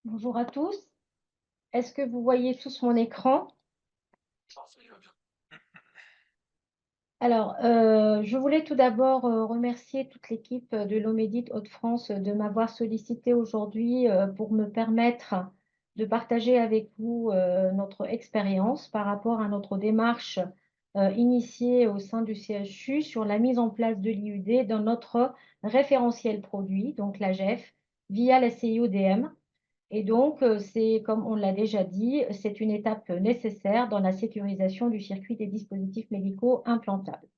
Bonjour à tous. Est-ce que vous voyez tous mon écran? Alors, je voulais tout d'abord remercier toute l'équipe de l'Omédite Hauts-de-France de m'avoir sollicité aujourd'hui pour me permettre de partager avec vous notre expérience par rapport à notre démarche initiée au sein du CHU sur la mise en place de l'IUD dans notre référentiel produit, donc l'AGEF, via la CIODM. Et donc, c'est, comme on l'a déjà dit, c'est une étape nécessaire dans la sécurisation du circuit des dispositifs médicaux implantables.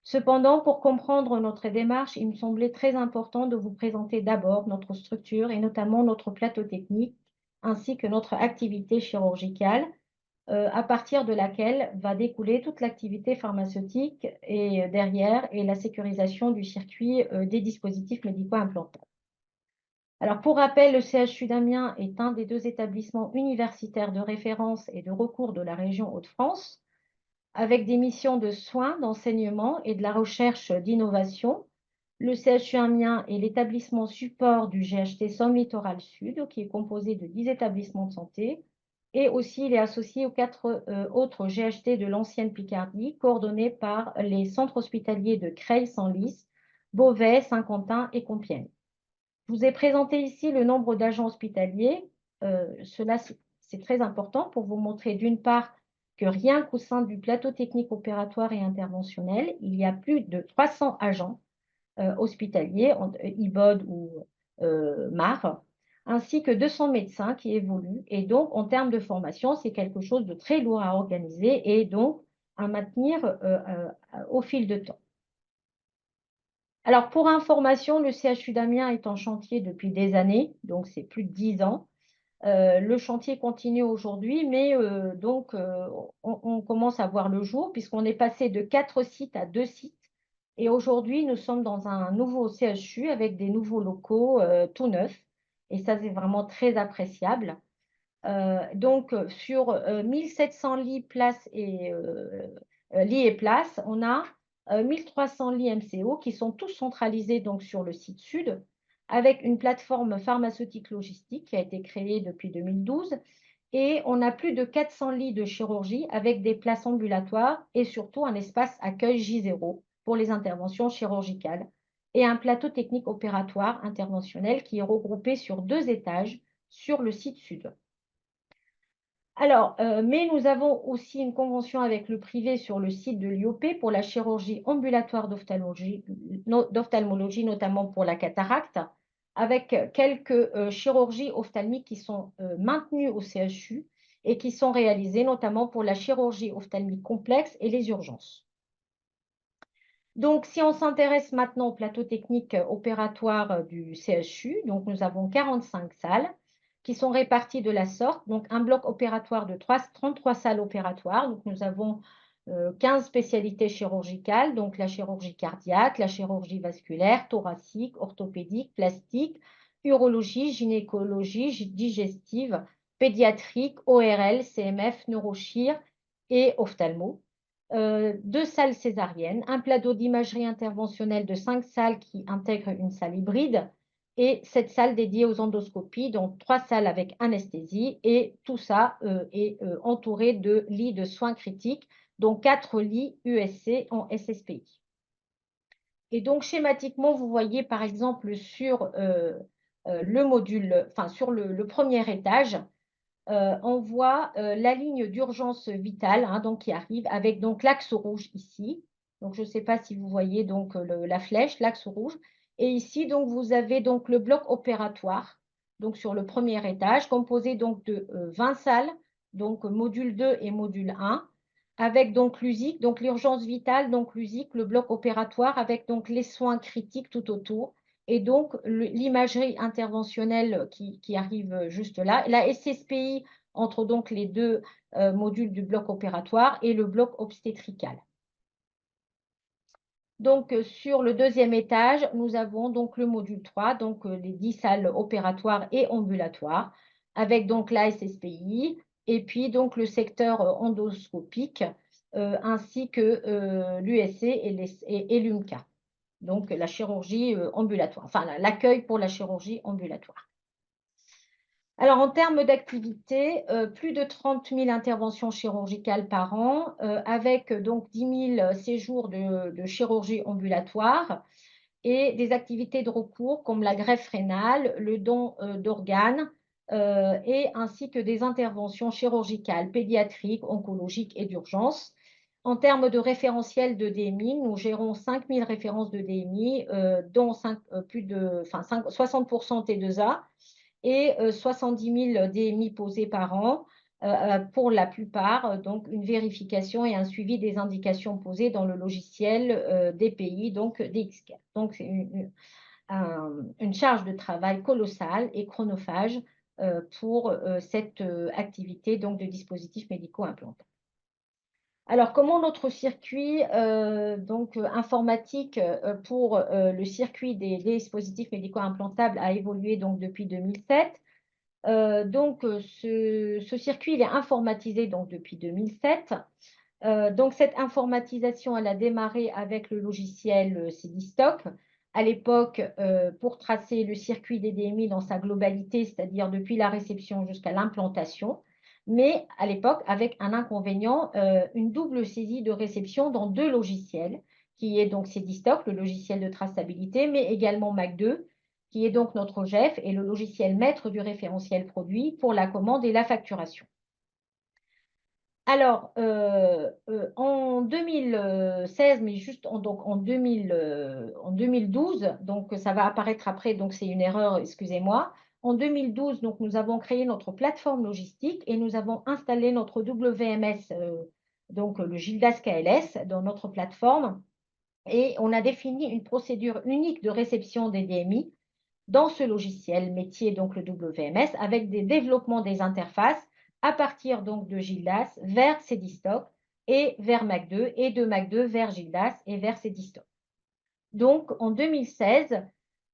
Cependant, pour comprendre notre démarche, il me semblait très important de vous présenter d'abord notre structure et notamment notre plateau technique, ainsi que notre activité chirurgicale, à partir de laquelle va découler toute l'activité pharmaceutique et derrière et la sécurisation du circuit des dispositifs médicaux implantables. Alors, pour rappel, le CHU d'Amiens est un des deux établissements universitaires de référence et de recours de la région Hauts-de-France, avec des missions de soins, d'enseignement et de la recherche d'innovation. Le CHU Amiens est l'établissement support du GHT Somme Littoral Sud, qui est composé de 10 établissements de santé, et aussi il est associé aux 4 autres GHT de l'ancienne Picardie, coordonnés par les centres hospitaliers de Creil-Senlis, Beauvais, Saint-Quentin et Compiègne. Je vous ai présenté ici le nombre d'agents hospitaliers. Cela, c'est très important pour vous montrer d'une part que rien qu'au sein du plateau technique opératoire et interventionnel, il y a plus de 300 agents hospitaliers, IBOD ou MAR, ainsi que 200 médecins qui évoluent. Et donc, en termes de formation, c'est quelque chose de très lourd à organiser et donc à maintenir au fil de temps. Alors, pour information, le CHU d'Amiens est en chantier depuis des années, donc c'est plus de 10 ans. Le chantier continue aujourd'hui, mais on commence à voir le jour puisqu'on est passé de 4 sites à 2 sites. Et aujourd'hui, nous sommes dans un nouveau CHU avec des nouveaux locaux tout neufs. Et ça, c'est vraiment très appréciable. Sur 1700 lits et places, on a 1300 lits MCO qui sont tous centralisés donc, sur le site sud avec une plateforme pharmaceutique logistique qui a été créée depuis 2012 et on a plus de 400 lits de chirurgie avec des places ambulatoires et surtout un espace accueil J0 pour les interventions chirurgicales et un plateau technique opératoire interventionnel qui est regroupé sur 2 étages sur le site sud. Alors, mais nous avons aussi une convention avec le privé sur le site de l'IOP pour la chirurgie ambulatoire d'ophtalmologie, notamment pour la cataracte, avec quelques chirurgies ophtalmiques qui sont maintenues au CHU et qui sont réalisées notamment pour la chirurgie ophtalmique complexe et les urgences. Donc, si on s'intéresse maintenant au plateau technique opératoire du CHU, donc nous avons 45 salles qui sont réparties de la sorte. Donc, un bloc opératoire de 33 salles opératoires. Donc, nous avons 15 spécialités chirurgicales, donc la chirurgie cardiaque, la chirurgie vasculaire, thoracique, orthopédique, plastique, urologie, gynécologie, digestive, pédiatrique, ORL, CMF, neurochir et ophtalmo. 2 salles césariennes, un plateau d'imagerie interventionnelle de 5 salles qui intègrent une salle hybride et 7 salles dédiées aux endoscopies, donc 3 salles avec anesthésie et tout ça est entouré de lits de soins critiques, donc 4 lits USC en SSPI. Et donc schématiquement, vous voyez par exemple sur le module, enfin sur le premier étage, on voit la ligne d'urgence vitale donc, qui arrive avec donc l'axe rouge ici. Donc, je ne sais pas si vous voyez donc la flèche, l'axe rouge. Et ici, donc, vous avez donc le bloc opératoire, donc sur le premier étage, composé donc de 20 salles, donc module 2 et module 1, avec donc l'USIC, donc l'urgence vitale, donc l'USIC, le bloc opératoire, avec donc les soins critiques tout autour et donc l'imagerie interventionnelle qui arrive juste là. La SSPI entre donc les deux modules du bloc opératoire et le bloc obstétrical. Donc, sur le deuxième étage, nous avons donc le module 3, donc les 10 salles opératoires et ambulatoires, avec donc la SSPI et puis donc le secteur endoscopique, ainsi que l'USC et l'UMCA, donc la chirurgie ambulatoire, enfin l'accueil pour la chirurgie ambulatoire. Alors, en termes d'activité, plus de 30 000 interventions chirurgicales par an, avec donc 10 000 séjours de chirurgie ambulatoire et des activités de recours comme la greffe rénale, le don d'organes, et ainsi que des interventions chirurgicales, pédiatriques, oncologiques et d'urgence. En termes de référentiel de DMI, nous gérons 5 000 références de DMI, dont plus de, enfin, 60% T2A et 70 000 DMI posés par an, pour la plupart, donc une vérification et un suivi des indications posées dans le logiciel des pays, donc DXCare. Donc, c'est une charge de travail colossale et chronophage pour cette activité donc, de dispositifs médicaux implantables. Alors, comment notre circuit informatique pour le circuit des dispositifs médicaux implantables a évolué donc, depuis 2007? Ce circuit, il est informatisé donc, depuis 2007. Donc, cette informatisation, elle a démarré avec le logiciel Cdistock. À l'époque, pour tracer le circuit des DMI dans sa globalité, c'est-à-dire depuis la réception jusqu'à l'implantation, mais à l'époque avec un inconvénient, une double saisie de réception dans deux logiciels, qui est donc Cdistock, le logiciel de traçabilité, mais également Mac2, qui est donc notre GEF et le logiciel maître du référentiel produit pour la commande et la facturation. Alors, en 2016, mais juste donc en 2012, donc ça va apparaître après, donc c'est une erreur, excusez-moi. En 2012, donc nous avons créé notre plateforme logistique et nous avons installé notre WMS, donc le Gildas KLS, dans notre plateforme. Et on a défini une procédure unique de réception des DMI dans ce logiciel métier, donc le WMS, avec des développements des interfaces à partir donc de Gildas vers Cdistock et vers Mac2 et de Mac2 vers Gildas et vers Cdistock. Donc en 2016,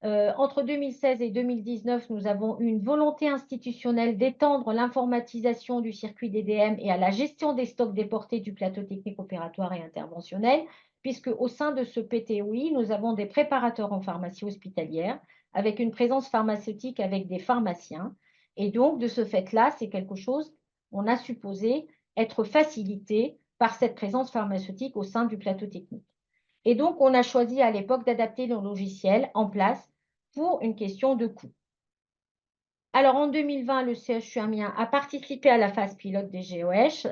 entre 2016 et 2019, nous avons eu une volonté institutionnelle d'étendre l'informatisation du circuit DDM et à la gestion des stocks déportés du plateau technique opératoire et interventionnel, puisque au sein de ce PTOI, nous avons des préparateurs en pharmacie hospitalière avec une présence pharmaceutique avec des pharmaciens. Et donc, de ce fait-là, c'est quelque chose, on a supposé, être facilité par cette présence pharmaceutique au sein du plateau technique. Et donc, on a choisi à l'époque d'adapter le logiciel en place pour une question de coût. Alors, en 2020, le CHU Amiens a participé à la phase pilote des GOS,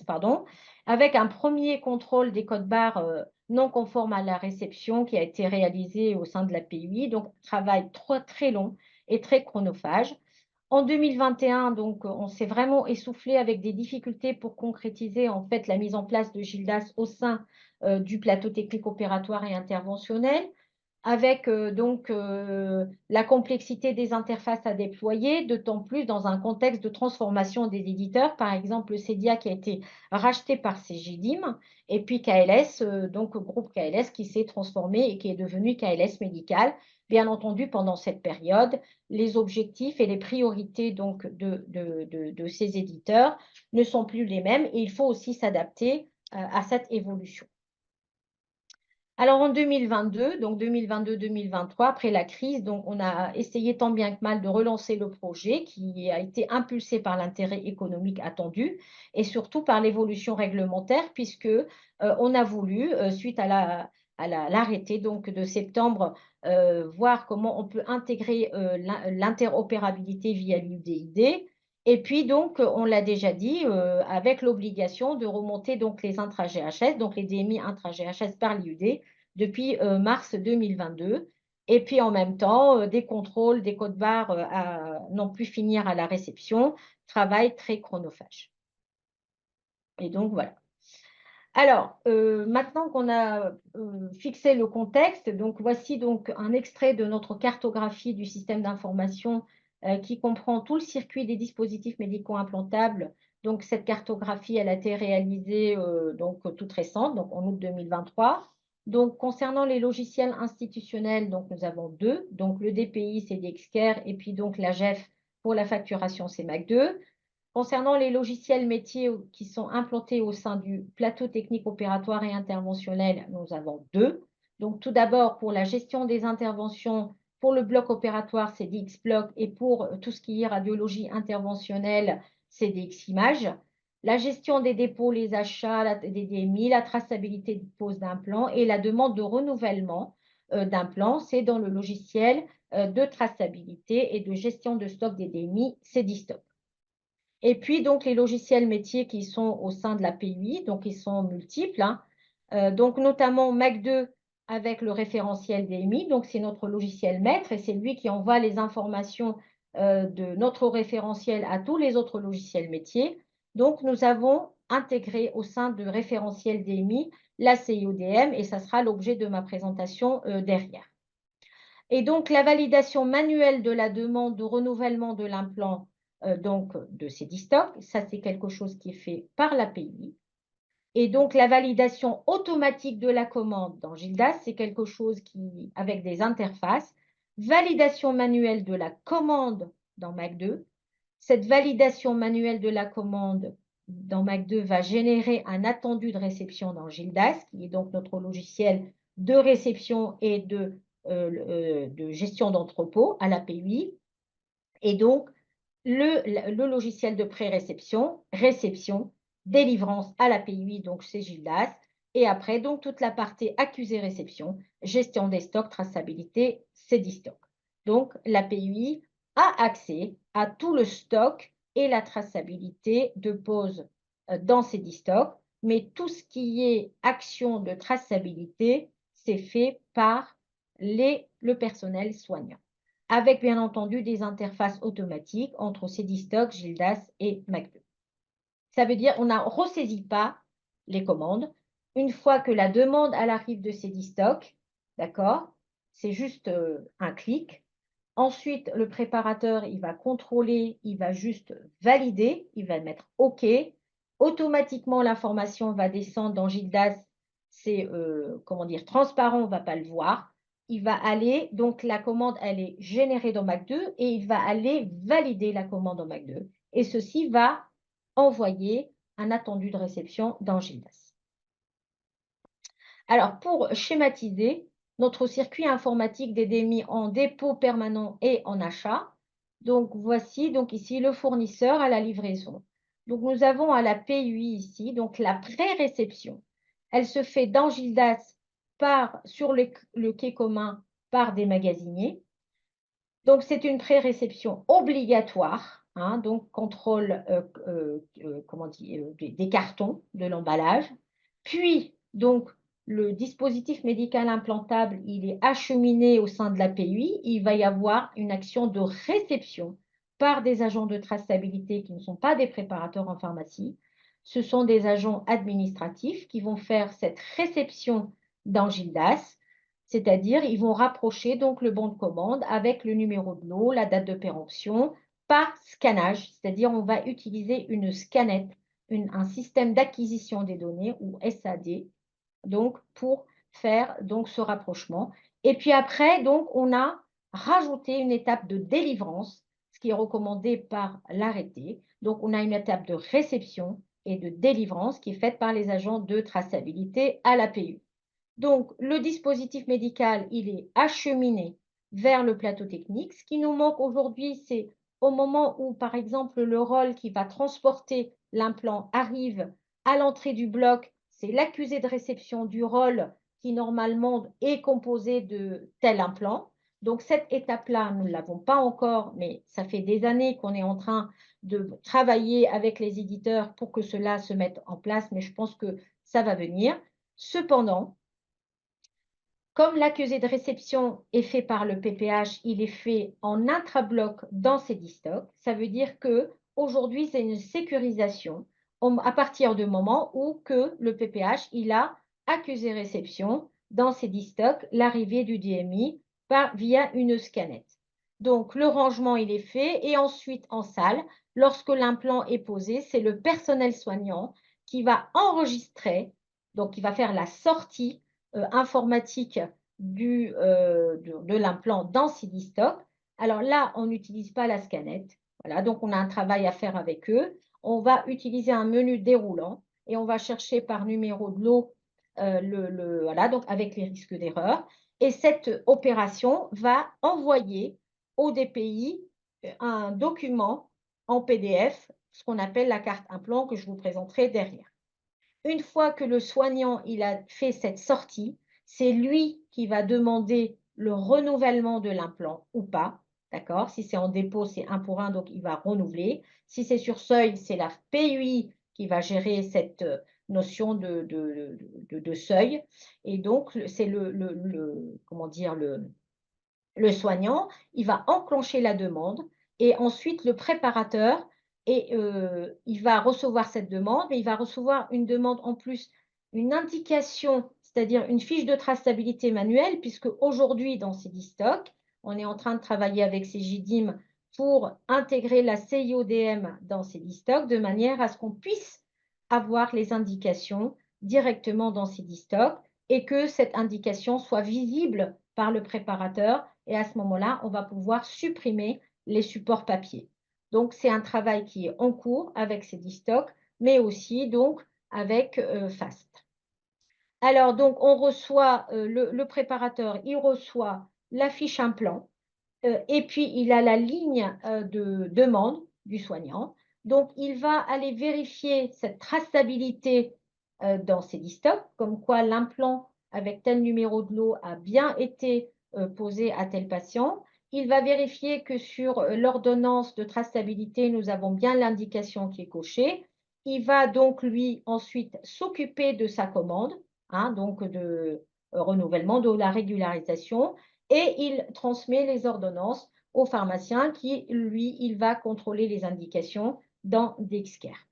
pardon, avec un premier contrôle des codes barres non conformes à la réception qui a été réalisé au sein de la PUI. Donc, travail très long et très chronophage. En 2021, donc, on s'est vraiment essoufflé avec des difficultés pour concrétiser en fait la mise en place de Gildas au sein du plateau technique opératoire et interventionnel, avec la complexité des interfaces à déployer, d'autant plus dans un contexte de transformation des éditeurs, par exemple le CEDIA qui a été racheté par Cegidim, et puis KLS, donc groupe KLS qui s'est transformé et qui est devenu KLS Médical. Bien entendu, pendant cette période, les objectifs et les priorités donc, de ces éditeurs ne sont plus les mêmes et il faut aussi s'adapter à cette évolution. Alors en 2022, donc 2022-2023, après la crise, donc on a essayé tant bien que mal de relancer le projet qui a été impulsé par l'intérêt économique attendu et surtout par l'évolution réglementaire puisque on a voulu, suite à l'arrêté donc de septembre, voir comment on peut intégrer l'interopérabilité via l'UDID. Et puis donc, on l'a déjà dit, avec l'obligation de remonter donc les intra-GHS, donc les DMI intra-GHS par l'IUD depuis mars 2022. Et puis en même temps, des contrôles, des codes barres à non plus finir à la réception, travail très chronophage. Et donc voilà. Alors, maintenant qu'on a fixé le contexte, donc voici donc un extrait de notre cartographie du système d'information qui comprend tout le circuit des dispositifs médicaux implantables. Donc, cette cartographie, elle a été réalisée donc toute récente, donc en août 2023. Donc, concernant les logiciels institutionnels, donc nous avons deux, donc le DPI, c'est DXCare, et puis donc la GEF pour la facturation, c'est MAC2. Concernant les logiciels métiers qui sont implantés au sein du plateau technique opératoire et interventionnel, nous avons deux. Donc, tout d'abord, pour la gestion des interventions, Pour le bloc opératoire, c'est DXblock et pour tout ce qui est radiologie interventionnelle, c'est DXimage. La gestion des dépôts, les achats des DMI, la traçabilité de pose d'implants et la demande de renouvellement d'implants, c'est dans le logiciel de traçabilité et de gestion de stock des DMI, c'est DStock. Et puis, donc, les logiciels métiers qui sont au sein de la PUI, donc ils sont multiples, hein. Donc, notamment MAC2 avec le référentiel DMI, donc c'est notre logiciel maître et c'est lui qui envoie les informations de notre référentiel à tous les autres logiciels métiers. Donc, nous avons intégré au sein du référentiel DMI la CIODM et ça sera l'objet de ma présentation derrière. Et donc, la validation manuelle de la demande de renouvellement de l'implant, donc de ces stocks, ça c'est quelque chose qui est fait par l'API. Et donc, la validation automatique de la commande dans Gildas, c'est quelque chose qui, avec des interfaces. Validation manuelle de la commande dans Mac2. Cette validation manuelle de la commande dans Mac2 va générer un attendu de réception dans Gildas, qui est donc notre logiciel de réception et de gestion d'entrepôt à l'API. Et donc, le logiciel de pré-réception, réception, délivrance à l'API, donc c'est Gildas. Et après, donc, toute la partie accusé-réception, gestion des stocks, traçabilité, c'est d'e-stock. Donc, l'API a accès à tout le stock et la traçabilité de pose dans ces stocks, mais tout ce qui est action de traçabilité, c'est fait par le personnel soignant avec bien entendu des interfaces automatiques entre Cdstock, Gildas et Mac2. Ça veut dire qu'on ne ressaisit pas les commandes. Une fois que la demande elle arrive de Cdstock, d'accord, c'est juste un clic. Ensuite, le préparateur, il va contrôler, il va juste valider, il va mettre OK. Automatiquement, l'information va descendre dans Gildas. C'est, comment dire, transparent, on ne va pas le voir. Il va aller, donc la commande, elle est générée dans Mac2 et il va aller valider la commande dans Mac2. Et ceci va envoyer un attendu de réception dans Gildas. Alors, pour schématiser, notre circuit informatique des DMI en dépôt permanent et en achat. Donc, voici donc ici le fournisseur à la livraison. Donc, nous avons à la PUI ici, donc la pré-réception. Elle se fait dans Gildas sur le quai commun par des magasiniers. Donc, c'est une pré-réception obligatoire, hein, donc contrôle comment dire, des cartons, de l'emballage. Puis, donc, le dispositif médical implantable, il est acheminé au sein de la PUI. Il va y avoir une action de réception par des agents de traçabilité qui ne sont pas des préparateurs en pharmacie. Ce sont des agents administratifs qui vont faire cette réception dans Gildas. C'est-à-dire, ils vont rapprocher donc le bon de commande avec le numéro de lot, la date de péremption, par scannage. C'est-à-dire, on va utiliser une scanette, un système d'acquisition des données ou SAD, donc pour faire donc ce rapprochement. Et puis après, donc, on a rajouté une étape de délivrance, ce qui est recommandé par l'arrêté. Donc, on a une étape de réception et de délivrance qui est faite par les agents de traçabilité à l'APU. Donc, le dispositif médical, il est acheminé vers le plateau technique. Ce qui nous manque aujourd'hui, c'est au moment où, par exemple, le rôle qui va transporter l'implant arrive à l'entrée du bloc, c'est l'accusé de réception du rôle qui, normalement, est composé de tel implant. Donc, cette étape-là, nous ne l'avons pas encore, mais ça fait des années qu'on est en train de travailler avec les éditeurs pour que cela se mette en place, mais je pense que ça va venir. Cependant, comme l'accusé de réception est fait par le PPH, il est fait en intra-bloc dans Cdstock. Ça veut dire qu'aujourd'hui, c'est une sécurisation à partir du moment où que le PPH il a accusé réception dans Cdstock l'arrivée du DMI via une scanette. Donc, le rangement, il est fait et ensuite en salle, lorsque l'implant est posé, c'est le personnel soignant qui va enregistrer, donc il va faire la sortie informatique de l'implant dans Cdstock. Alors là, on n'utilise pas la scanette. Voilà, donc on a un travail à faire avec eux. On va utiliser un menu déroulant et on va chercher par numéro de lot, voilà, donc avec les risques d'erreur. Et cette opération va envoyer au DPI un document en PDF, ce qu'on appelle la carte implant que je vous présenterai derrière. Une fois que le soignant il a fait cette sortie, c'est lui qui va demander le renouvellement de l'implant ou pas, d'accord? Si c'est en dépôt, c'est 1 pour 1, donc il va renouveler. Si c'est sur seuil, c'est la PUI qui va gérer cette notion de seuil. Et donc, c'est comment dire, le soignant, il va enclencher la demande et ensuite le préparateur et il va recevoir cette demande, mais il va recevoir une demande en plus, une indication, c'est-à-dire une fiche de traçabilité manuelle, puisque aujourd'hui dans Cedistock, on est en train de travailler avec Cegidim pour intégrer la CIODM dans Cedistock de manière à ce qu'on puisse avoir les indications directement dans Cedistock et que cette indication soit visible par le préparateur et à ce moment-là, on va pouvoir supprimer les supports papier. Donc, c'est un travail qui est en cours avec Cedistock, mais aussi donc avec FAST. Alors, donc, on reçoit, le préparateur, il reçoit la fiche implant et puis il a la ligne de demande du soignant. Donc, il va aller vérifier cette traçabilité dans Cedistock, comme quoi l'implant avec tel numéro de lot a bien été posé à tel patient. Il va vérifier que sur l'ordonnance de traçabilité, nous avons bien l'indication qui est cochée. Il va donc, lui, ensuite s'occuper de sa commande, hein, donc de renouvellement, de la régularisation, et il transmet les ordonnances au pharmacien qui, lui, il va contrôler les indications dans Dexcare.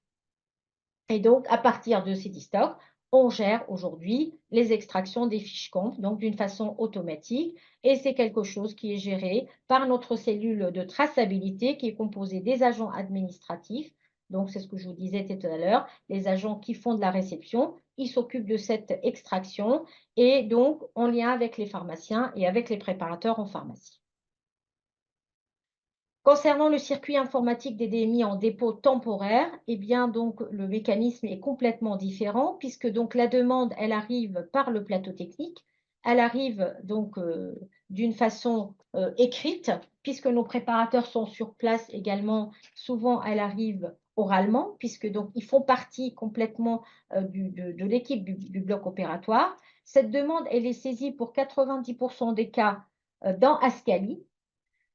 Et donc, à partir de Cedistock, on gère aujourd'hui les extractions des fiches comptes, donc d'une façon automatique, et c'est quelque chose qui est géré par notre cellule de traçabilité qui est composée des agents administratifs. Donc, c'est ce que je vous disais tout à l'heure, les agents qui font de la réception, ils s'occupent de cette extraction et donc en lien avec les pharmaciens et avec les préparateurs en pharmacie. Concernant le circuit informatique des DMI en dépôt temporaire, eh bien donc le mécanisme est complètement différent puisque donc la demande, elle arrive par le plateau technique, elle arrive donc d'une façon écrite puisque nos préparateurs sont sur place également. Souvent, elle arrive oralement puisque donc ils font partie complètement de l'équipe du bloc opératoire. Cette demande, elle est saisie pour 90% des cas dans Ascali.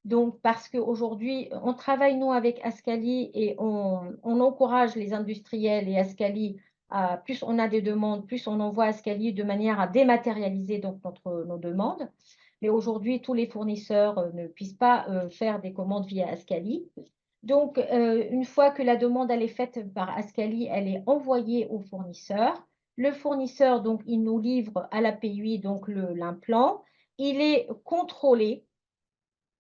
Donc, parce qu'aujourd'hui, on travaille, nous, avec Ascali et on encourage les industriels et Ascali, plus on a des demandes, plus on envoie Ascali de manière à dématérialiser donc nos demandes. Mais aujourd'hui, tous les fournisseurs ne puissent pas faire des commandes via Ascali. Donc, une fois que la demande elle est faite par Ascali, elle est envoyée au fournisseur. Le fournisseur, donc, il nous livre à la PUI donc l'implant. Il est contrôlé.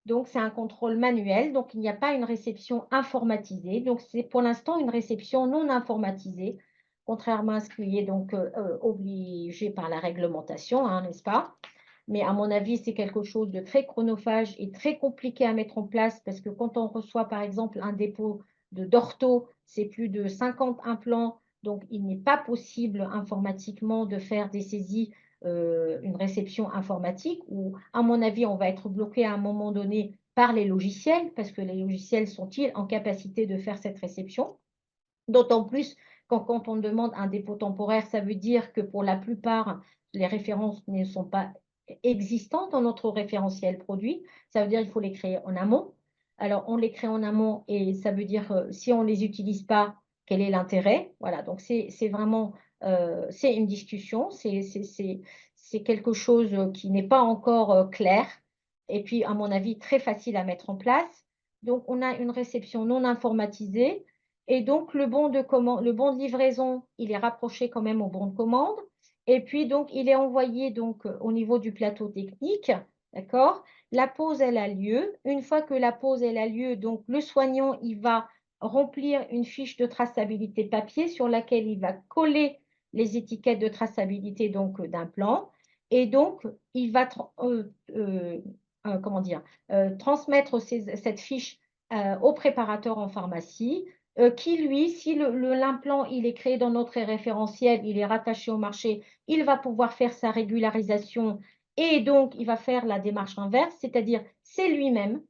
Donc, c'est un contrôle manuel, donc il n'y a pas une réception informatisée. Donc, c'est pour l'instant une réception non informatisée, contrairement à ce qui est donc obligé par la réglementation, hein, n'est-ce pas? Mais à mon avis, c'est quelque chose de très chronophage et très compliqué à mettre en place parce que quand on reçoit, par exemple, un dépôt d'ortho, c'est plus de 50 implants, donc il n'est pas possible informatiquement de faire des saisies une réception informatique où, à mon avis, on va être bloqué à un moment donné par les logiciels, parce que les logiciels sont-ils en capacité de faire cette réception? D'autant plus quand on demande un dépôt temporaire, ça veut dire que pour la plupart, les références ne sont pas existantes dans notre référentiel produit. Ça veut dire qu'il faut les créer en amont. Alors, on les crée en amont et ça veut dire si on ne les utilise pas, quel est l'intérêt? Voilà, donc c'est vraiment c'est une discussion, c'est quelque chose qui n'est pas encore clair et puis, à mon avis, très facile à mettre en place. Donc, on a une réception non informatisée et donc, le bon de livraison, il est rapproché quand même au bon de commande. Et puis, donc, il est envoyé donc, au niveau du plateau technique. D'accord? La pause, elle a lieu. Une fois que la pause, elle a lieu, donc, le soignant, il va remplir une fiche de traçabilité papier sur laquelle il va coller les étiquettes de traçabilité donc d'un plan. Et donc, il va comment dire, transmettre cette fiche au préparateur en pharmacie qui, lui, si l'implant il est créé dans notre référentiel, il est rattaché au marché, il va pouvoir faire sa régularisation Et donc, il va faire la démarche inverse, c'est-à-dire c'est lui-même,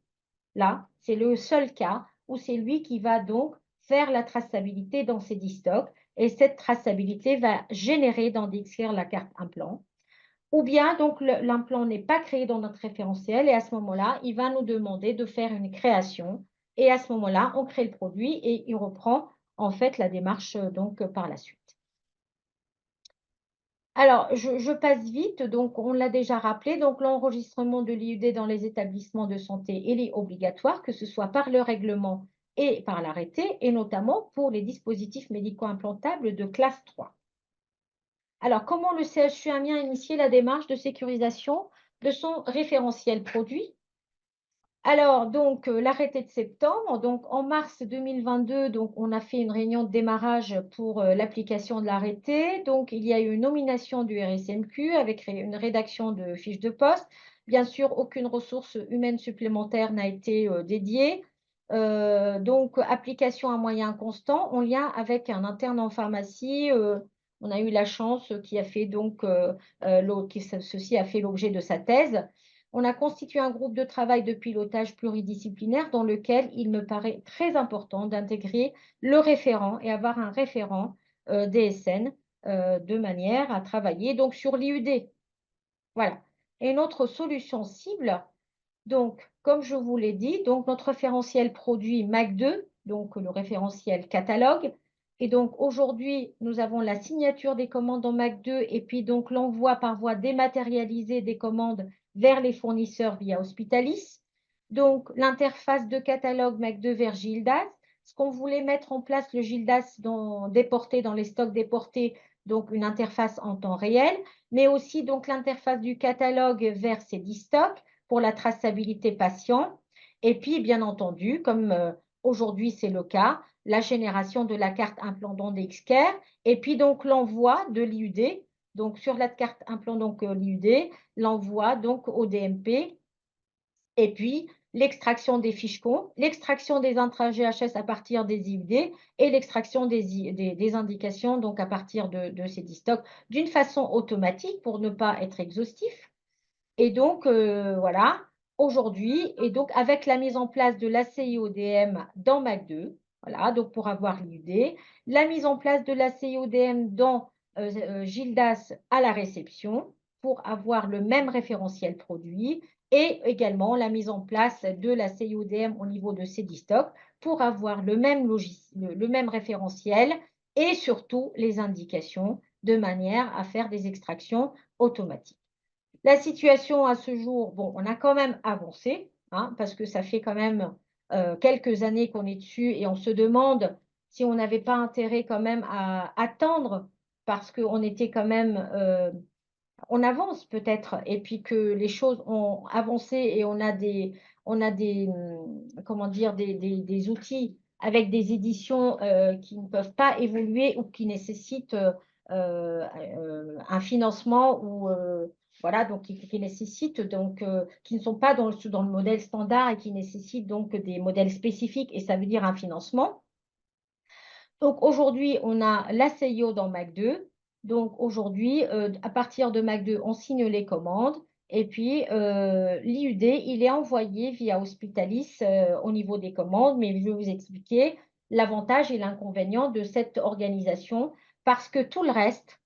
là, c'est le seul cas où c'est lui qui va donc faire la traçabilité dans ses 10 stocks et cette traçabilité va générer dans DXCare la carte implant. Ou bien donc l'implant n'est pas créé dans notre référentiel et à ce moment-là, il va nous demander de faire une création et à ce moment-là, on crée le produit et il reprend en fait la démarche donc par la suite. Alors, je passe vite, donc on l'a déjà rappelé, donc l'enregistrement de l'IUD dans les établissements de santé, il est obligatoire, que ce soit par le règlement et par l'arrêté, et notamment pour les dispositifs médico-implantables de classe 3. Alors, comment le CHU Amiens a initié la démarche de sécurisation de son référentiel produit? Alors, donc, l'arrêté de septembre, donc en mars 2022, donc, on a fait une réunion de démarrage pour l'application de l'arrêté. Donc, il y a eu une nomination du RSMQ avec une rédaction de fiche de poste. Bien sûr, aucune ressource humaine supplémentaire n'a été dédiée. Donc, application à moyens constants en lien avec un interne en pharmacie. On a eu la chance qui a fait donc, ceci a fait l'objet de sa thèse. On a constitué un groupe de travail de pilotage pluridisciplinaire dans lequel il me paraît très important d'intégrer le référent et avoir un référent DSN de manière à travailler donc sur l'IUD. Voilà. Et notre solution cible, donc, comme je vous l'ai dit, donc notre référentiel produit MAC2, donc le référentiel catalogue. Et donc aujourd'hui, nous avons la signature des commandes en MAC2 et puis donc l'envoi par voie dématérialisée des commandes vers les fournisseurs via Hospitalis. Donc l'interface de catalogue MAC2 vers Gildas. Ce qu'on voulait mettre en place le Gildas déporté dans les stocks déportés, donc une interface en temps réel, mais aussi donc l'interface du catalogue vers ces 10 stocks pour la traçabilité patient. Et puis, bien entendu, comme aujourd'hui c'est le cas, la génération de la carte implant DXCare et puis donc l'envoi de l'IUD. Donc, sur la carte implant l'IUD, l'envoi donc au DMP et puis l'extraction des fiches comptes, l'extraction des intrants GHS à partir des IUD et l'extraction des indications donc à partir de ces 10 stocks d'une façon automatique pour ne pas être exhaustif. Et donc, voilà, aujourd'hui, et donc avec la mise en place de l'ACI-ODM dans MAC2, voilà, donc pour avoir l'IUD, la mise en place de l'ACI-ODM dans Gildas à la réception pour avoir le même référentiel produit et également la mise en place de la CIODM au niveau de Cedistock pour avoir le même référentiel et surtout les indications de manière à faire des extractions automatiques. La situation à ce jour, bon, on a quand même avancé, hein, parce que ça fait quand même quelques années qu'on est dessus et on se demande si on n'avait pas intérêt quand même à attendre parce qu'on était quand même, on avance peut-être et puis que les choses ont avancé et on a des comment dire, des outils avec des éditions qui ne peuvent pas évoluer ou qui nécessitent un financement ou voilà, donc qui nécessitent donc qui ne sont pas dans le modèle standard et qui nécessitent donc des modèles spécifiques et ça veut dire un financement. Donc aujourd'hui, on a la CIO dans MAC2. Donc aujourd'hui, à partir de MAC2, on signe les commandes et puis l'IUD, il est envoyé via Hospitalis au niveau des commandes, mais je vais vous expliquer l'avantage et l'inconvénient de cette organisation parce que tout le reste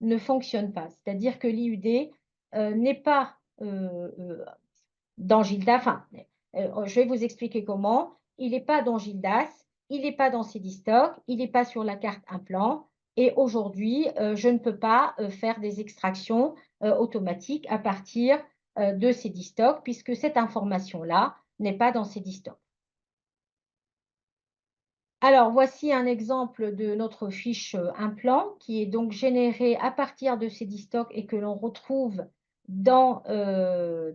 ne fonctionne pas. C'est-à-dire que l'IUD n'est pas dans Gildas, enfin, je vais vous expliquer comment. Il n'est pas dans Gildas, il n'est pas dans Cedistock, il n'est pas sur la carte implant. Et aujourd'hui, je ne peux pas faire des extractions automatiques à partir de Cedistock puisque cette information-là n'est pas dans Cedistock. Alors, voici un exemple de notre fiche implant qui est donc générée à partir de Cedistock et que l'on retrouve dans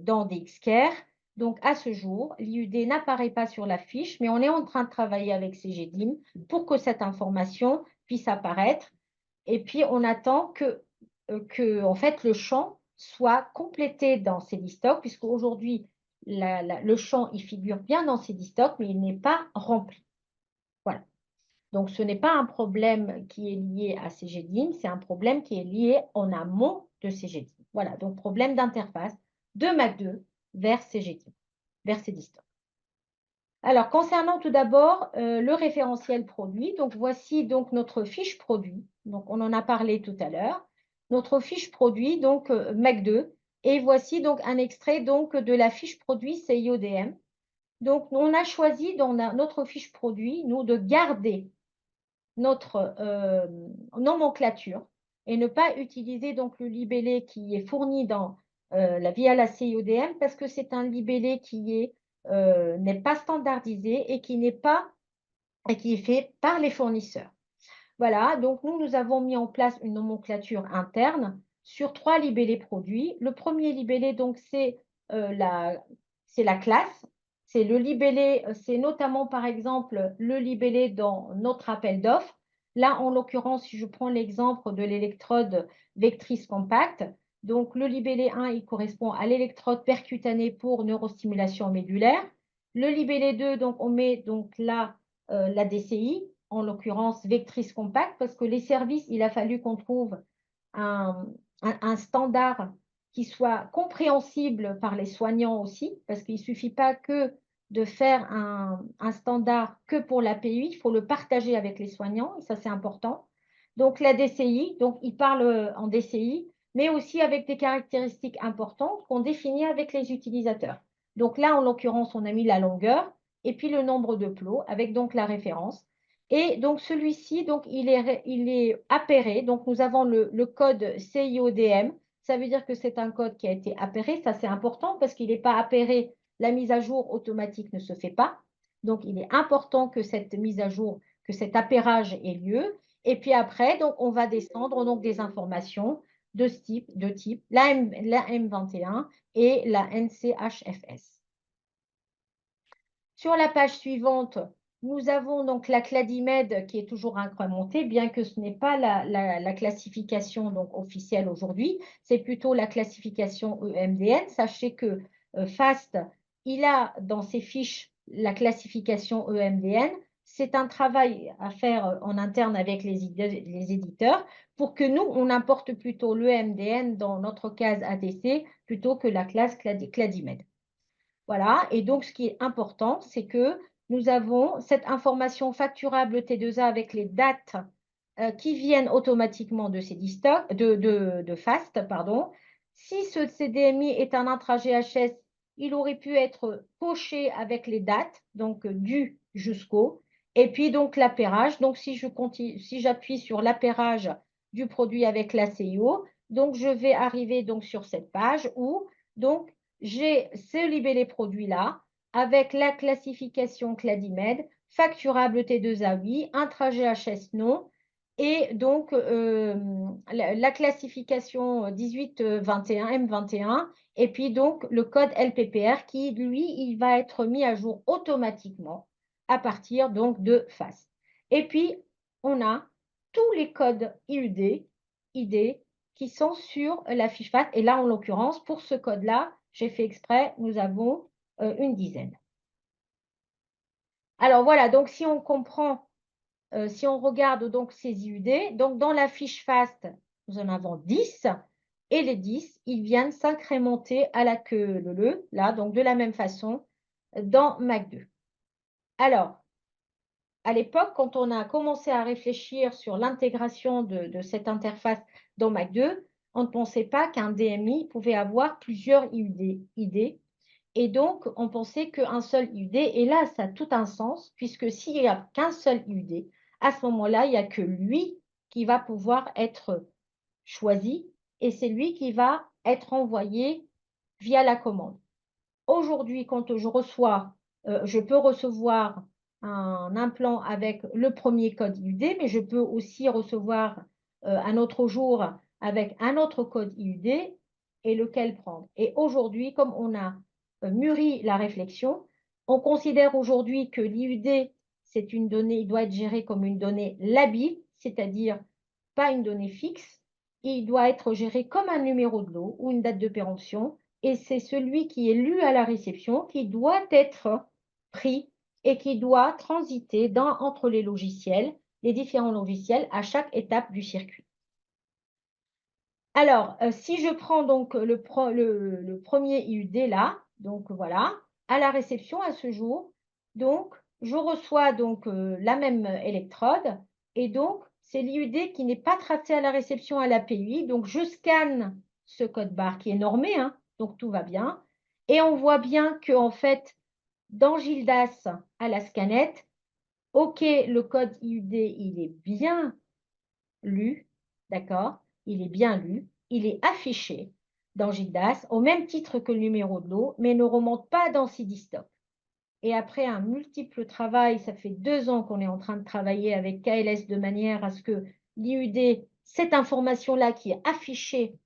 DXCare. Donc, à ce jour, l'IUD n'apparaît pas sur la fiche, mais on est en train de travailler avec CGDIM pour que cette information puisse apparaître. Et puis, on attend que en fait, le champ soit complété dans Cedistock, puisque aujourd'hui, le champ, il figure bien dans Cedistock, mais il n'est pas rempli. Voilà. Donc, ce n'est pas un problème qui est lié à CGDIM, c'est un problème qui est lié en amont de CGDIM. Voilà, donc problème d'interface de MAC2 vers CGDIM, vers CDISTOC. Alors, concernant tout d'abord le référentiel produit, donc voici donc notre fiche produit. Donc, on en a parlé tout à l'heure. Notre fiche produit, donc MAC2, et voici donc un extrait donc de la fiche produit CIODM. Donc, on a choisi dans notre fiche produit, nous, de garder notre nomenclature et ne pas utiliser donc le libellé qui est fourni via la CIODM parce que c'est un libellé qui n'est pas standardisé et qui est fait par les fournisseurs. Voilà, donc nous avons mis en place une nomenclature interne sur 3 libellés produits. Le premier libellé, donc, c'est la classe. C'est le libellé, c'est notamment, par exemple, le libellé dans notre appel d'offres. Là, en l'occurrence, si je prends l'exemple de l'électrode vectrice compacte, donc le libellé 1, il correspond à l'électrode percutanée pour neurostimulation médulaire. Le libellé 2, donc, on met donc là la DCI, en l'occurrence vectrice compacte, parce que les services, il a fallu qu'on trouve un standard qui soit compréhensible par les soignants aussi, parce qu'il ne suffit pas que de faire un standard que pour l'API, il faut le partager avec les soignants, et ça c'est important. Donc la DCI, donc il parle en DCI, mais aussi avec des caractéristiques importantes qu'on définit avec les utilisateurs. Donc là, en l'occurrence, on a mis la longueur et puis le nombre de plots avec donc la référence. Et donc celui-ci, donc il est appairé. Donc nous avons le code CIODM. Ça veut dire que c'est un code qui a été appairé. Ça c'est important parce qu'il n'est pas appairé. La mise à jour automatique ne se fait pas. Donc il est important que cette mise à jour, que cet appairage ait lieu. Et puis après, donc on va descendre donc des informations de type la M21 et la NCHFS. Sur la page suivante, nous avons donc la Cladimed qui est toujours incrémentée, bien que ce n'est pas la classification donc, officielle aujourd'hui, c'est plutôt la classification EMDN. Sachez que FAST, il a dans ses fiches la classification EMDN. C'est un travail à faire en interne avec les éditeurs pour que nous, on importe plutôt l'EMDN dans notre case ATC plutôt que la classe Cladimed. Voilà, et donc ce qui est important, c'est que nous avons cette information facturable T2A avec les dates qui viennent automatiquement de CDISTOC, de FAST, pardon. Si ce CDMI est un intra GHS, il aurait pu être coché avec les dates, donc du jusqu'au, et puis donc l'appairage. Donc si j'appuie sur l'appairage du produit avec la CIO, donc je vais arriver donc sur cette page où donc j'ai ce libellé produit-là avec la classification Cladimed, facturable T2A oui, intra-GHS non, et donc la classification 1821 M21, et puis donc le code LPPR qui, lui, il va être mis à jour automatiquement à partir donc de FAST. Et puis, on a tous les codes IUD, ID, qui sont sur la fiche FAST. Et là, en l'occurrence, pour ce code-là, j'ai fait exprès, nous avons une dizaine. Alors voilà, donc si on comprend, si on regarde donc ces IUD, donc dans la fiche FAST, nous en avons 10, et les 10, ils viennent s'incrémenter à la queue leu, là, donc de la même façon, dans MAC2. Alors, à l'époque, quand on a commencé à réfléchir sur l'intégration de cette interface dans MAC2, on ne pensait pas qu'un DMI pouvait avoir plusieurs ID. Et donc, on pensait qu'un seul IUD, et là, ça a tout un sens, puisque s'il n'y a qu'un seul IUD, à ce moment-là, il n'y a que lui qui va pouvoir être choisi, et c'est lui qui va être envoyé via la commande. Aujourd'hui, quand je peux recevoir un implant avec le premier code IUD, mais je peux aussi recevoir un autre jour avec un autre code IUD et lequel prendre. Et aujourd'hui, comme on a mûri la réflexion, on considère aujourd'hui que l'IUD, c'est une donnée, il doit être géré comme une donnée labile, c'est-à-dire pas une donnée fixe, et il doit être géré comme un numéro de lot ou une date de péremption, et c'est celui qui est lu à la réception qui doit être pris et qui doit transiter entre les logiciels les différents logiciels à chaque étape du circuit. Alors, si je prends donc le 1er IUD là, donc voilà, à la réception à ce jour, donc je reçois donc, la même électrode et donc c'est l'IUD qui n'est pas tracé à la réception à l'API, donc je scanne ce code barre qui est normé, hein, donc tout va bien et on voit bien qu'en fait, dans Gildas à la scanette, OK, le code IUD, il est bien lu, d'accord? Il est bien lu, il est affiché dans Gildas au même titre que le numéro de lot, mais ne remonte pas dans Cdstock. Et après un multiple travail, ça fait 2 ans qu'on est en train de travailler avec KLS de manière à ce que l'IUD, cette information-là qui est affichée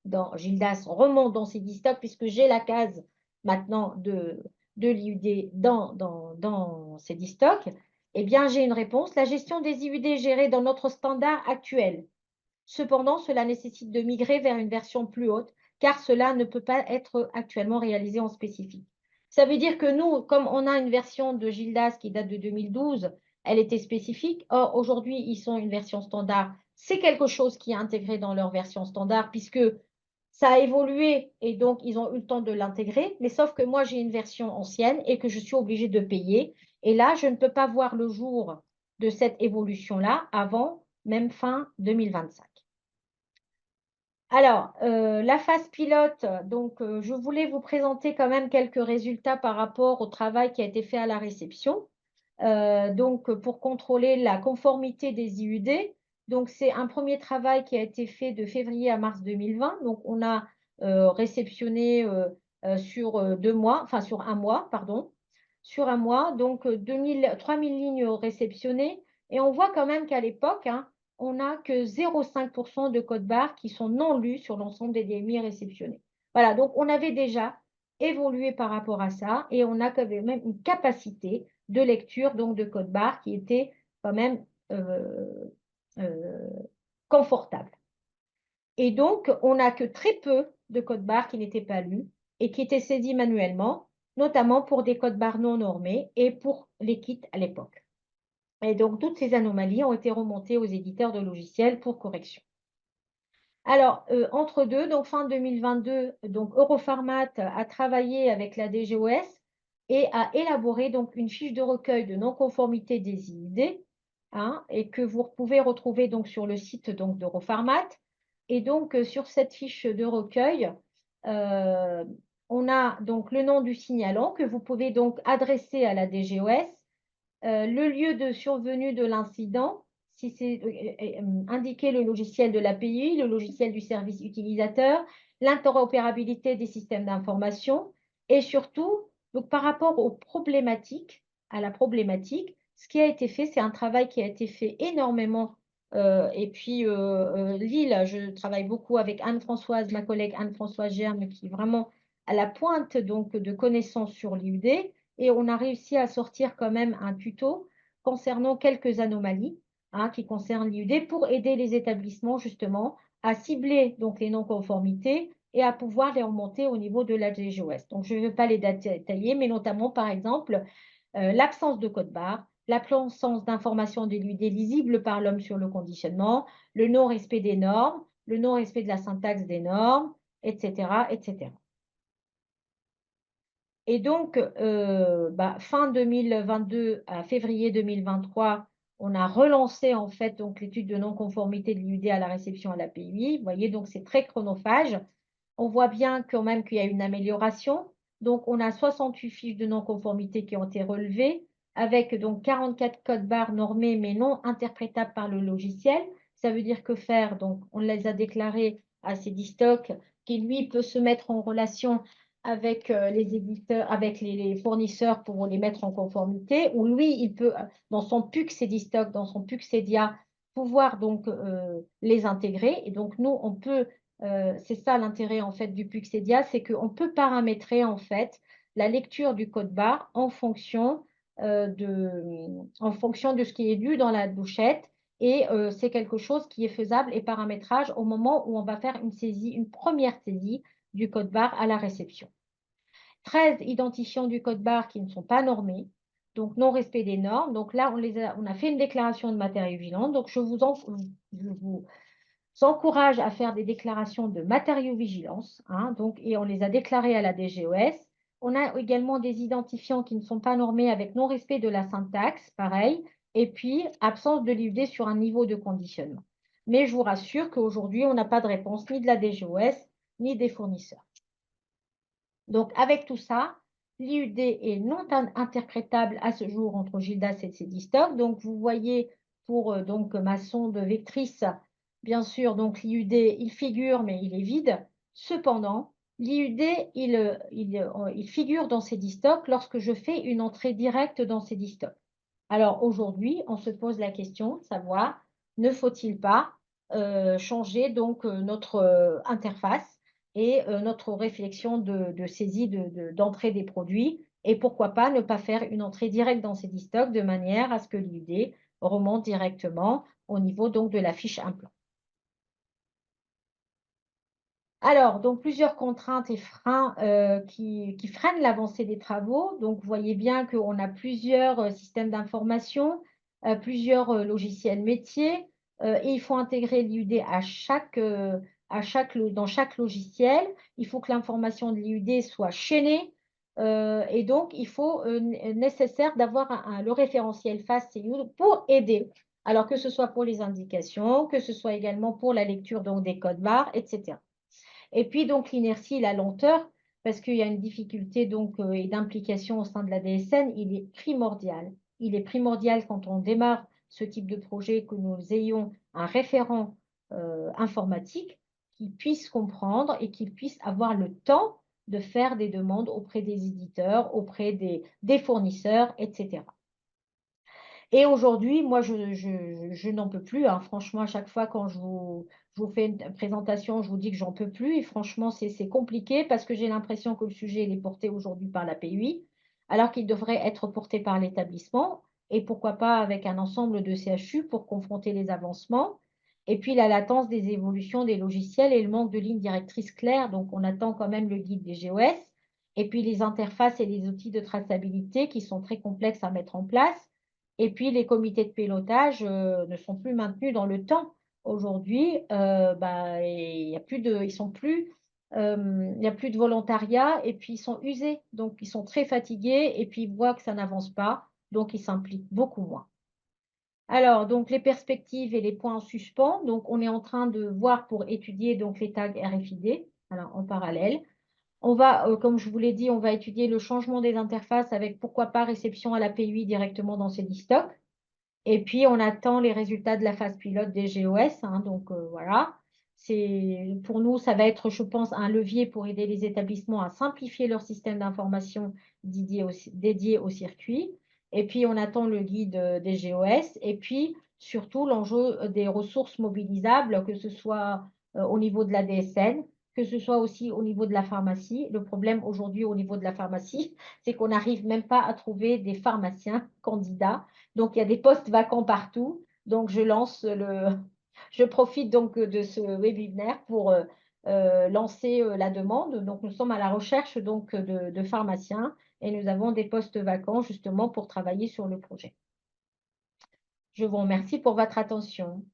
dans Gildas, remonte dans Cdstock puisque j'ai la case maintenant de l'IUD dans Cdstock. Eh bien, j'ai une réponse. La gestion des IUD est gérée dans notre standard actuel. Cependant, cela nécessite de migrer vers une version plus haute, car cela ne peut pas être actuellement réalisé en spécifique. Ça veut dire que nous, comme on a une version de Gildas qui date de 2012, elle était spécifique. Or, aujourd'hui, ils sont une version standard. C'est quelque chose qui est intégré dans leur version standard, puisque ça a évolué et donc ils ont eu le temps de l'intégrer. Mais sauf que moi, j'ai une version ancienne et que je suis obligée de payer. Et là, je ne peux pas voir le jour de cette évolution-là avant même fin 2025. Alors, la phase pilote, donc je voulais vous présenter quand même quelques résultats par rapport au travail qui a été fait à la réception. Donc, pour contrôler la conformité des IUD. Donc, c'est un premier travail qui a été fait de février à mars 2020. Donc, on a réceptionné sur 2 mois, enfin sur un mois, pardon, sur un mois, donc 3000 lignes réceptionnées. Et on voit quand même qu'à l'époque, hein, on n'a que 0,5% de code barre qui sont non lus sur l'ensemble des DMI réceptionnés. Voilà, donc on avait déjà évolué par rapport à ça et on a quand même une capacité de lecture donc de code barre qui était quand même euh, confortable. Et donc, on n'a que très peu de codes barres qui n'étaient pas lus et qui étaient saisis manuellement, notamment pour des codes barres non normés et pour les kits à l'époque. Et donc, toutes ces anomalies ont été remontées aux éditeurs de logiciels pour correction. Alors, entre deux, donc fin 2022, donc Eurofarmat a travaillé avec la DGOS et a élaboré donc une fiche de recueil de non-conformité des IUD, hein, et que vous pouvez retrouver donc sur le site donc d'Eurofarmat. Et donc, sur cette fiche de recueil, euh, on a donc le nom du signalant que vous pouvez donc adresser à la DGOS, le lieu de survenue de l'incident, si c'est indiquer le logiciel de l'API, le logiciel du service utilisateur, l'interopérabilité des systèmes d'information et surtout, donc, par rapport aux problématiques, à la problématique, ce qui a été fait, c'est un travail qui a été fait énormément. Et puis, Lille, je travaille beaucoup avec Anne-Françoise, ma collègue Anne-Françoise Germe, qui est vraiment à la pointe donc, de connaissances sur l'IUD et on a réussi à sortir quand même un tuto concernant quelques anomalies, hein, qui concernent l'IUD pour aider les établissements justement à cibler donc les non-conformités et à pouvoir les remonter au niveau de la DGOS. Donc je ne vais pas les détailler, mais notamment par exemple l'absence de code barre, l'absence d'informations de l'IUD lisibles par l'homme sur le conditionnement, le non-respect des normes, le non-respect de la syntaxe des normes, etc., etc. Et donc, fin 2022 à février 2023, on a relancé en fait donc l'étude de non-conformité de l'IUD à la réception à l'API. Vous voyez, donc c'est très chronophage. On voit bien quand même qu'il y a une amélioration. Donc, on a 68 fiches de non-conformité qui ont été relevées, avec donc 44 codes barres normés mais non interprétables par le logiciel. Ça veut dire que faire? Donc, on les a déclarés à Cdstock, qui lui peut se mettre en relation avec les éditeurs, avec les fournisseurs pour les mettre en conformité, ou lui, il peut, dans son PUC Cdstock, dans son PUC Cedia, pouvoir donc les intégrer. Et donc, nous, on peut, c'est ça l'intérêt en fait du PUC Cedia, c'est qu'on peut paramétrer en fait la lecture du code barre en fonction de ce qui est lu dans la douchette. Et c'est quelque chose qui est faisable et paramétrage au moment où on va faire une saisie, une première saisie du code barre à la réception. 13 identifiants du code barre qui ne sont pas normés. donc non-respect des normes. Donc là, on a fait une déclaration de matériaux vigilants. Donc je vous encourage à faire des déclarations de matériaux-vigilance, hein, donc, et on les a déclarées à la DGOS. On a également des identifiants qui ne sont pas normés avec non-respect de la syntaxe, pareil, et puis absence de l'IUD sur un niveau de conditionnement. Mais je vous rassure qu'aujourd'hui, on n'a pas de réponse ni de la DGOS, ni des fournisseurs. Donc, avec tout ça, l'IUD est non interprétable à ce jour entre Gildas et Cdistok. Donc, vous voyez pour donc, ma sonde vectrice, bien sûr, donc l'IUD, il figure, mais il est vide. Cependant, l'IUD, il figure dans Cdistok lorsque je fais une entrée directe dans Cdistok. Alors, aujourd'hui, on se pose la question de savoir, ne faut-il pas changer donc notre interface et notre réflexion de saisie d'entrée des produits, et pourquoi pas ne pas faire une entrée directe dans Cdistok de manière à ce que l'IUD remonte directement au niveau donc de la fiche implant. Alors, donc plusieurs contraintes et freins qui freinent l'avancée des travaux. Donc, vous voyez bien qu'on a plusieurs systèmes d'information, plusieurs logiciels métiers, et il faut intégrer l'IUD dans chaque logiciel. Il faut que l'information de l'IUD soit chaînée, et donc il faut nécessaire d'avoir le référentiel FAST-CU pour aider. Alors que ce soit pour les indications, que ce soit également pour la lecture donc, des codes barres, etc. Et puis donc l'inertie et la lenteur, parce qu'il y a une difficulté donc et d'implication au sein de la DSN, il est primordial. Il est primordial quand on démarre ce type de projet que nous ayons un référent informatique qui puisse comprendre et qui puisse avoir le temps de faire des demandes auprès des éditeurs, auprès des fournisseurs, etc. Et aujourd'hui, moi, je n'en peux plus, hein. Franchement, à chaque fois quand je vous fais une présentation, je vous dis que j'en peux plus. Et franchement, c'est compliqué parce que j'ai l'impression que le sujet il est porté aujourd'hui par la PUI, alors qu'il devrait être porté par l'établissement. Et pourquoi pas avec un ensemble de CHU pour confronter les avancements. Et puis la latence des évolutions des logiciels et le manque de lignes directrices claires. Donc, on attend quand même le guide des GOS. Et puis les interfaces et les outils de traçabilité qui sont très complexes à mettre en place. Et puis, les comités de pilotage ne sont plus maintenus dans le temps. Aujourd'hui, bah, ils sont plus, il n'y a plus de volontariat et puis ils sont usés. Donc, ils sont très fatigués et puis ils voient que ça n'avance pas. Donc, ils s'impliquent beaucoup moins. Alors, donc, les perspectives et les points en suspens. Donc, on est en train de voir pour étudier donc, les tags RFID alors, en parallèle. On va, comme je vous l'ai dit, on va étudier le changement des interfaces avec pourquoi pas réception à l'API directement dans Cdistok. Et puis, on attend les résultats de la phase pilote des GOS. Hein, donc, voilà. Pour nous, ça va être, je pense, un levier pour aider les établissements à simplifier leur système d'information dédié au circuit. Et puis, on attend le guide des GOS. Et puis, surtout, l'enjeu des ressources mobilisables, que ce soit au niveau de la DSN, que ce soit aussi au niveau de la pharmacie. Le problème aujourd'hui au niveau de la pharmacie, c'est qu'on n'arrive même pas à trouver des pharmaciens candidats. Donc, il y a des postes vacants partout. Donc, je profite donc de ce webinaire pour lancer la demande. Donc, nous sommes à la recherche donc de pharmaciens et nous avons des postes vacants justement pour travailler sur le projet. Je vous remercie pour votre attention.